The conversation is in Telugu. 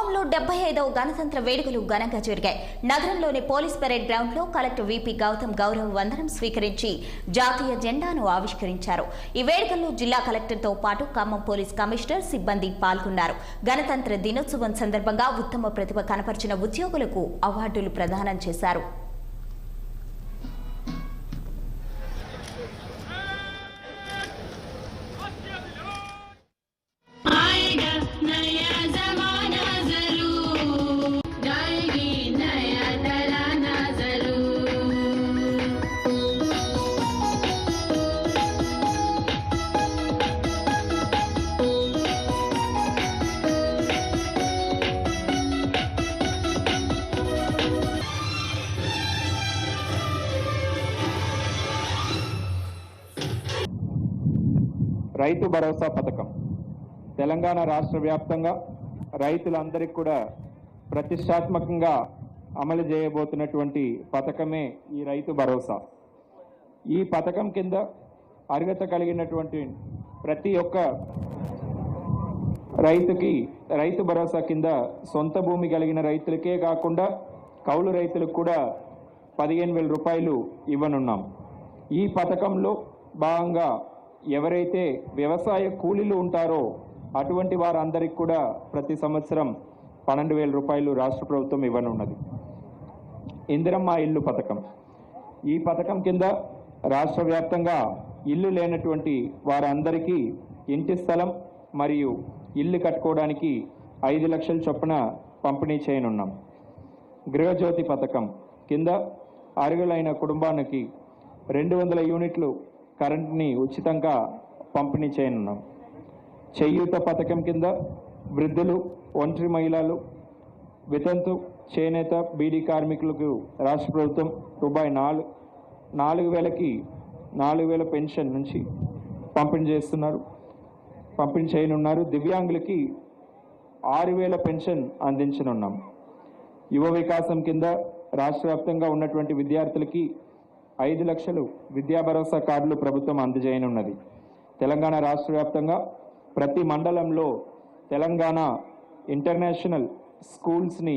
ఖమ్మంలో 75వ గణతంత్ర వేడుకలు ఘనంగా జరిగాయి. నగరంలోని పోలీస్ పెరేడ్ గ్రౌండ్ లో కలెక్టర్ విపి గౌతమ్ గౌరవ వందనం స్వీకరించి జాతీయ జెండాను ఆవిష్కరించారు. ఈ వేడుకల్లో జిల్లా కలెక్టర్తో పాటు ఖమ్మం పోలీస్ కమిషనర్ సిబ్బంది పాల్గొన్నారు. గణతంత్ర దినోత్సవం సందర్భంగా ఉత్తమ ప్రతిభ కనపరిచిన ఉద్యోగులకు అవార్డులు ప్రదానం చేశారు. రైతు భరోసా పథకం తెలంగాణ రాష్ట్ర వ్యాప్తంగా రైతులందరికీ కూడా ప్రతిష్టాత్మకంగా అమలు చేయబోతున్నటువంటి పథకమే ఈ రైతు భరోసా. ఈ పథకం కింద అర్హత కలిగినటువంటి ప్రతి ఒక్క రైతుకి రైతు భరోసా కింద సొంత భూమి కలిగిన రైతులకే కాకుండా కౌలు రైతులకు కూడా 15,000 రూపాయలు ఇవ్వనున్నాం. ఈ పథకంలో భాగంగా ఎవరైతే వ్యవసాయ కూలీలు ఉంటారో అటువంటి వారందరికీ కూడా ప్రతి సంవత్సరం 12,000 రూపాయలు రాష్ట్ర ప్రభుత్వం ఇవ్వనున్నది. ఇందిరమ్మ ఇల్లు పథకం. ఈ పథకం కింద రాష్ట్ర వ్యాప్తంగా ఇల్లు లేనటువంటి వారందరికీ ఇంటి స్థలం మరియు ఇల్లు కట్టుకోవడానికి 5 లక్షల చొప్పున పంపిణీ చేయనున్నాం. గృహజ్యోతి పథకం కింద అర్హులైన కుటుంబానికి 200 యూనిట్లు కరెంట్ని ఉచితంగా పంపిణీ చేయనున్నాం. చేయూత పథకం కింద వృద్ధులు, ఒంటరి మహిళలు, వితంతు, చేనేత, బీడీ కార్మికులకు రాష్ట్ర ప్రభుత్వం రూపాయి 4,000కి 4,000 పెన్షన్ నుంచి పంపిణీ చేయనున్నారు. దివ్యాంగులకి 6,000 పెన్షన్ అందించనున్నాం. యువ వికాసం కింద రాష్ట్ర వ్యాప్తంగా ఉన్నటువంటి విద్యార్థులకి 5 లక్షలు విద్యా భరోసా కార్డులు ప్రభుత్వం అందజేయనున్నది. తెలంగాణ రాష్ట్ర వ్యాప్తంగా ప్రతి మండలంలో తెలంగాణ ఇంటర్నేషనల్ స్కూల్స్ని